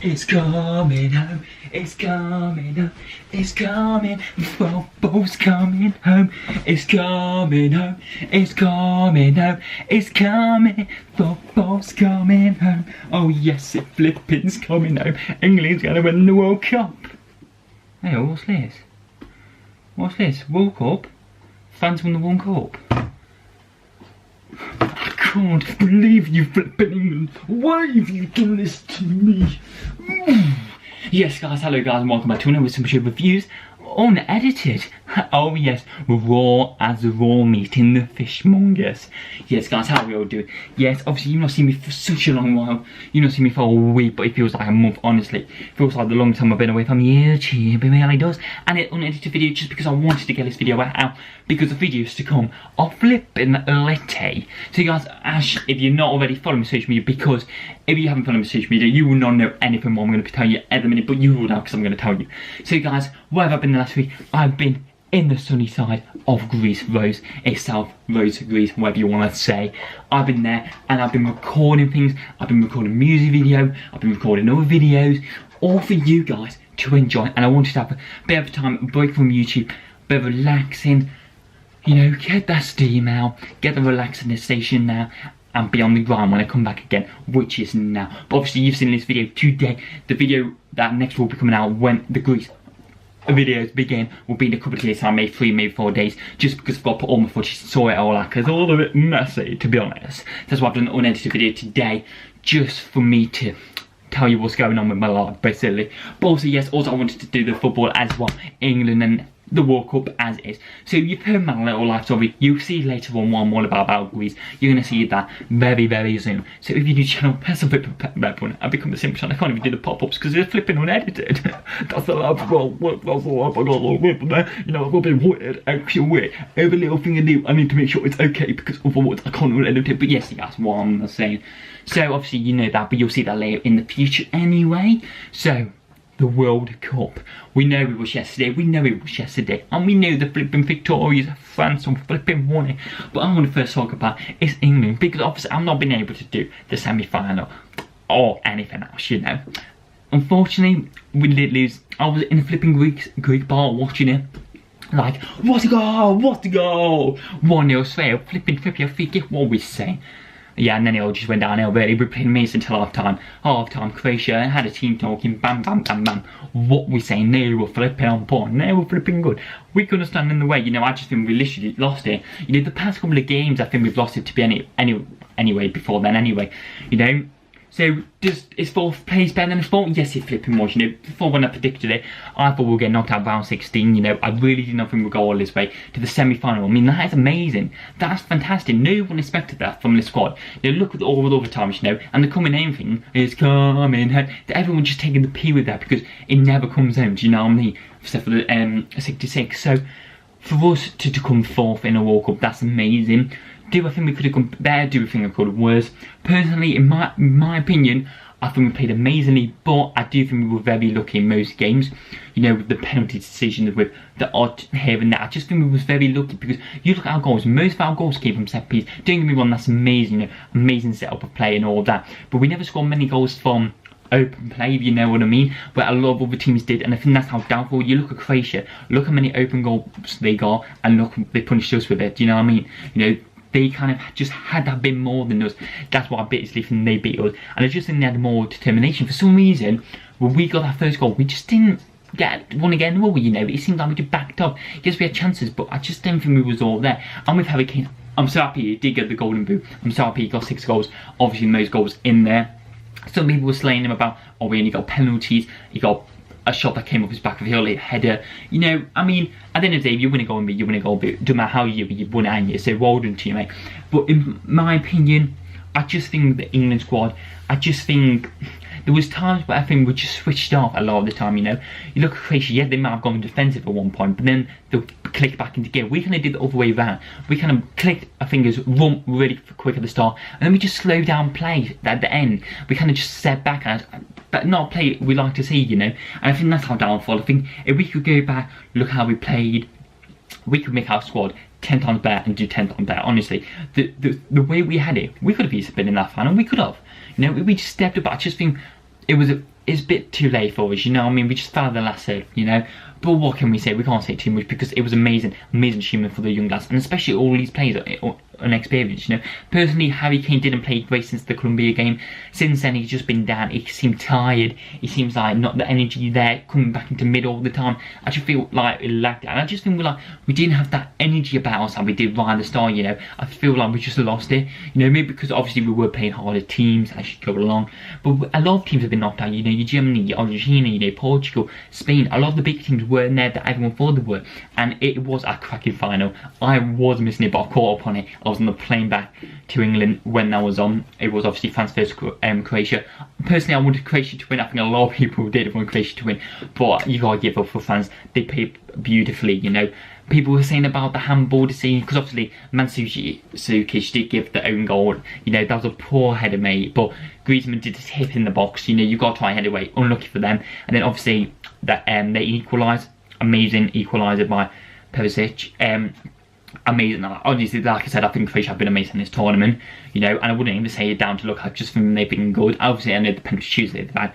It's coming home, it's coming home, it's coming, football's coming home, it's coming home, it's coming home, it's coming, football's coming home. Oh yes, it flipping's coming home. England's gonna win the World Cup. Hey, what's this? What's this? World Cup? France won the World Cup. I can't believe you flipping England. Why have you done this to me? Yes guys, hello guys and welcome back to another some reviews. Unedited. Oh yes, raw as the raw meat in the fishmongers. Yes guys, how are we all doing? Yes, obviously you've not seen me for such a long while. You've not seen me for a week, but it feels like a month, honestly. It feels like the long time I've been away from YouTube, it really does. And an unedited video just because I wanted to get this video out, because the videos to come are flipping litty. So you guys, if you're not already following me on social media, because if you haven't followed me on social media, you will not know anything what I'm going to be telling you at the minute, but you will know because I'm going to tell you. So you guys, where have I been the last week? I've been in the sunny side of Greece, Rhodes itself, Rhodes to Greece, whatever you want to say. I've been there and I've been recording things. I've been recording music video, I've been recording other videos, all for you guys to enjoy. And I wanted to have a bit of time, a break from YouTube, a bit of relaxing, you know, get that steam out, get the relaxing station now, and be on the grind when I come back again, which is now. But obviously you've seen this video today. The video that next will be coming out when the Greece videos begin will be in a couple of days time, maybe 3, maybe 4 days, just because I've got to put all my footage and sort it all out, because all of it messy, to be honest. That's why I've done an unedited video today, just for me to tell you what's going on with my life, basically. But also, yes, also I wanted to do the football as well, England and the World Cup as is. So you've heard my little life story. You'll see later on what I'm all about Greece. You're going to see that very, very soon. So if you're new channel, press the red button and become a simple channel. I can't even do the pop-ups because they're flipping unedited. That's the life, well, that's the life I got all with there. You know, I've been weird, actually weird. Every little thing I do, I need to make sure it's okay, because otherwise I can't edit it. But yes, that's what I'm saying. So obviously you know that, but you'll see that later in the future anyway. So the World Cup. We know it was yesterday, and we know the flipping victorious France on flipping won it. But I want to first talk about is England, because obviously I've not been able to do the semi-final or anything else, you know. Unfortunately, we did lose. I was in a flipping Greek bar watching it. Like, what a goal, what a goal! 1-0 Sverige, flipping free kick, what we saying? Yeah, and then it all just went downhill really. We played amazing until half-time. Half-time, Croatia had a team talking, bam, bam, bam, bam. What we saying, they were flipping on point, they were flipping good. We couldn't stand in the way, you know. I just think we literally lost it. You know, the past couple of games, I think we've lost it to be anyway, before then anyway, you know. So, is fourth place better than fourth? Yes, it flipping was, you know. Before when I predicted it, I thought we'll get knocked out round 16, you know. I really did not think we'd go all this way to the semi-final. I mean, that is amazing. That's fantastic. No one expected that from the squad. You know, look at all the other times, you know, and the coming home thing is coming home. Everyone just taking the P with that, because it never comes home, do you know what I mean? Except for the 66. So, for us to come fourth in a World Cup, that's amazing. Do I think we could have gone better? Do I think I could have worse? Personally, in my opinion, I think we played amazingly, but I do think we were very lucky in most games. You know, with the penalty decisions, with the odd here and there. I just think we was very lucky, because you look at our goals. Most of our goals came from set piece. Don't get me wrong, that's amazing. You know, amazing setup of play and all that. But we never scored many goals from open play, if you know what I mean, where a lot of other teams did, and I think that's how doubtful. You look at Croatia, look how many open goals they got, and look, they punished us with it. Do you know what I mean? You know, they kind of just had that bit more than us. That's why I basically think they beat us. And I just think they had more determination. For some reason, when we got that first goal, we just didn't want to get in the role, you know. It seemed like we just backed up. Yes, we had chances, but I just didn't think we was all there. And with Harry Kane, I'm so happy he did get the golden boot. I'm so happy he got 6 goals. Obviously, most goals in there. Some people were slaying him about, oh, we only got penalties. He got a shot that came off his back of the heel, a header. You know, I mean, at the end of the day, you win a goal and you win a goal, but no matter how you won it, and you say well done to you, mate. But in my opinion, I just think the England squad, I just think there was times where I think we just switched off a lot of the time, you know. You look at Croatia, yeah, they might have gone defensive at one point, but then they'll click back into gear. We kind of did the other way around. We kind of clicked our fingers, run really quick at the start, and then we just slowed down play at the end. We kind of just set back, but not play we like to see, you know. And I think that's our downfall. I think if we could go back, look how we played, we could make our squad 10 times better and do 10 times better. Honestly, the way we had it, we could have easily been in that final. We could have, you know, we just stepped up. I just think it was it's a bit too late for us, you know what I mean? We just fell at the last third, you know? But what can we say? We can't say too much because it was amazing achievement for the young lads, and especially all these players are unexperienced, you know. Personally, Harry Kane didn't play great since the Colombia game. Since then, he's just been down. He seemed tired. He seems like not the energy there, coming back into mid all the time. I just feel like it lagged, and I just think we didn't have that energy about us like we did right at the start, you know. I feel like we just lost it, you know, maybe because obviously we were playing harder teams as you go along, but a lot of teams have been knocked out, you know, your Germany, your Argentina, you know, Portugal, Spain. A lot of the big teams weren't there that everyone thought they were, and it was a cracking final. I was missing it, but I caught up on it. I was on the plane back to England when that was on. It was obviously France versus Croatia. Personally, I wanted Croatia to win. I think a lot of people did want Croatia to win, but you gotta give up for France. They played beautifully, you know. People were saying about the handball decision, because obviously Mandzukic did give the own goal. You know, that was a poor header, mate. But Griezmann did a tip in the box. You know, you got to try and head away. Unlucky for them. And then obviously that they equalised. Amazing equaliser by Perisic. Amazing. Obviously, like I said, I think Croatia have been amazing in this tournament. You know, and I wouldn't even say it down to look. I just think they've been good. Obviously, I know the penalty Tuesday bad.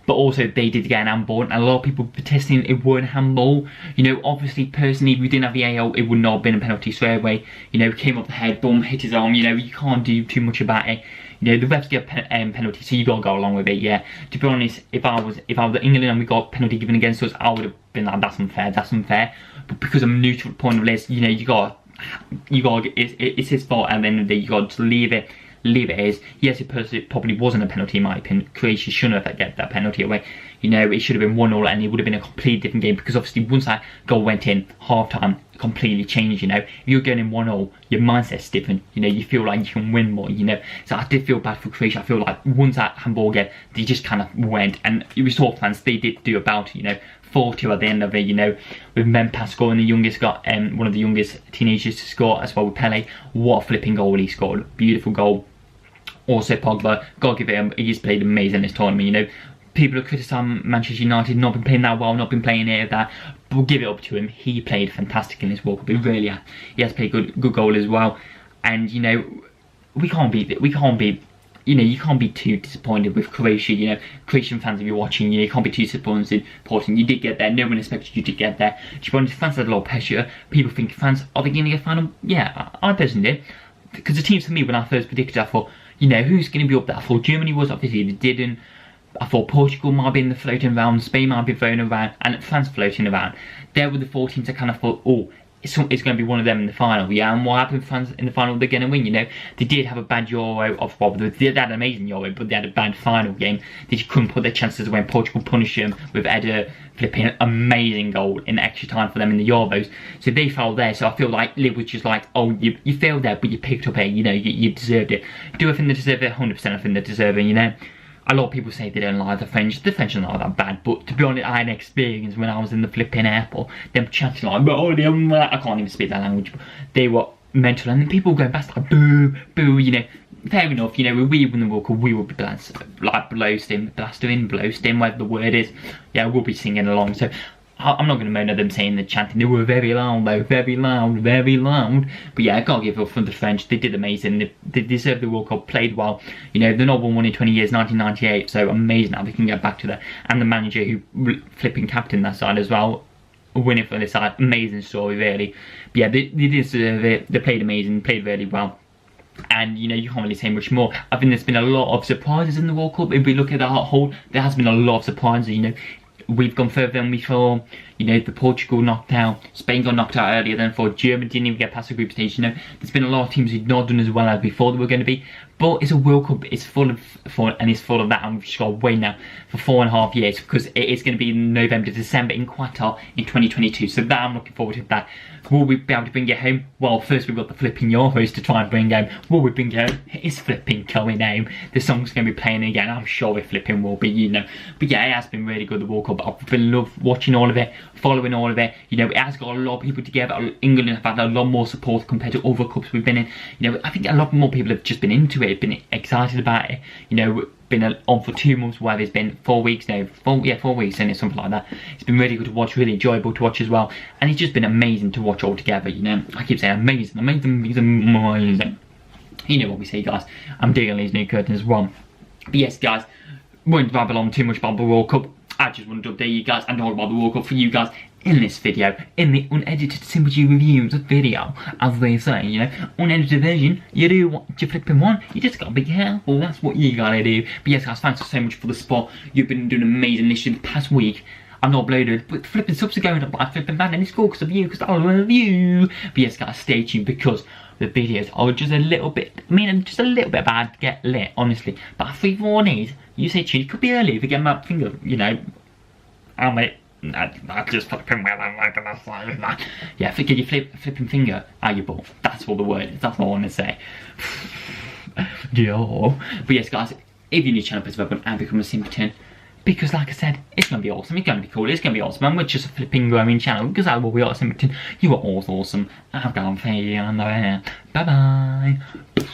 But also, they did get an handball, and a lot of people protesting it weren't handball. You know, obviously, personally, if we didn't have the AO, it would not have been a penalty straight away. You know, came off the head, boom, hit his arm. You know, you can't do too much about it. You know, the refs get a penalty, so you gotta go along with it. Yeah. To be honest, if I was England and we got a penalty given against us, I would have been like, that's unfair, that's unfair. But because I'm neutral point of this, you know, you gotta. It's his fault, and then you got to leave it as. Yes, it probably wasn't a penalty in my opinion. Croatia shouldn't have get that penalty away. You know, it should have been 1-0, and it would have been a completely different game, because obviously once that goal went in, half time completely changed. You know, if you're going in 1-0, your mindset's different. You know, you feel like you can win more. You know, so I did feel bad for Croatia. I feel like once that handball game, they just kind of went, and we saw fans, they did do about it. You know, 4-2 at the end of it, you know, with Memphis scoring, the youngest got one of the youngest teenagers to score as well with Pele. What a flipping goal he scored. Beautiful goal. Also Pogba, gotta give it him, he's played amazing this tournament, you know. People have criticised Manchester United, not been playing that well, not been playing it that, but we'll give it up to him. He played fantastic in this World Cup, he really has. He has played good goal as well. And, you know, you know, you can't be too disappointed with Croatia. You know, Croatian fans, if you're watching, you can't be too disappointed. You did get there. No one expected you to get there. To be honest, fans had a lot of pressure. People think fans, are they going to get final? Yeah, I personally did. Because the teams for me, when I first predicted, I thought, you know, who's going to be up there? I thought Germany was, obviously they didn't. I thought Portugal might be in the floating around, Spain might be floating around, and France floating around. There were the 4 teams I kind of thought, oh, it's going to be one of them in the final. Yeah, and what happened with France in the final? They're going to win, you know. They did have a bad Euro, they had an amazing Euro, but they had a bad final game. They just couldn't put their chances away, and Portugal punished them with Eder flipping an amazing goal in extra time for them in the Euros. So they fell there, so I feel like Liv was just like, oh, you failed there, but you picked up it, you know, you deserved it. Do I think they deserve it? 100% I think they deserve it, you know. A lot of people say they don't like the French. The French are not that bad, but to be honest, I had an experience when I was in the flipping airport. Them chanting like, I can't even speak that language, but they were mental. And then people going past like, boo, boo, you know. Fair enough, you know, if we win the World Cup, we will be blow stim, whatever the word is. Yeah, we'll be singing along. So I'm not going to moan at them saying the chanting. They were very loud though, very loud, very loud. But yeah, I can't give up for the French. They did amazing. They deserved the World Cup, played well. You know, they're not won in 20 years, 1998. So amazing how they can get back to that. And the manager who flipping captained that side as well, winning for this side. Amazing story, really. But yeah, they deserve it. They played amazing, played really well. And, you know, you can't really say much more. I think there's been a lot of surprises in the World Cup. If we look at the whole, there has been a lot of surprises, you know. We've gone further than we thought. You know, the Portugal knocked out, Spain got knocked out earlier than thought, Germany didn't even get past the group stage. You know, there's been a lot of teams who've not done as well as we thought they were going to be. But it's a World Cup, it's full of fun, and it's full of that, and we've just got to wait now for 4.5 years, because it is going to be in November, December in Qatar in 2022. So that, I'm looking forward to that. Will we be able to bring it home? Well, first we've got the flipping Euros to try and bring home. Will we bring it home? It's flipping coming home. The song's going to be playing again. I'm sure it flipping will be, you know. But yeah, it has been really good, the World Cup. I've been loved watching all of it, following all of it. You know, it has got a lot of people together. England have had a lot more support compared to other cups we've been in. You know, I think a lot more people have just been into it, been excited about it. You know, been on for 2 months, whatever it's been, 4 weeks now, 4 weeks, and it's something like that. It's been really good to watch, really enjoyable to watch as well, and it's just been amazing to watch all together. You know, I keep saying amazing. You know what we say, guys. I'm digging these new curtains as well. But yes, guys, won't babble on too much about the World Cup. I just wanted to update you guys and talk about the World Cup for you guys in this video, in the unedited sympathy reviews video, as they say, you know. Unedited version, you do what you flipping want, you just gotta be careful, that's what you gotta do. But yes guys, thanks so much for the support. You've been doing amazing this past week. I've not uploaded, but flipping subs are going up by flipping bad, and it's cool because of you, because I love you. But yes guys, stay tuned because the videos are just a little bit, just a little bit bad to get lit, honestly. But 3-4 days, you stay tuned, it could be early if you get my finger, you know. I just flipping well, I'm like that. Yeah, get your flipping finger out your butt. That's all the word is, that's all I want to say. Yo. But yes guys, if you're new to the channel, please subscribe and become a simpleton. Because like I said, it's going to be awesome, it's going to be cool, it's going to be awesome. And we're just a flipping growing channel, because I will be awesome. You are all awesome. I've gone for you on the air. Bye bye.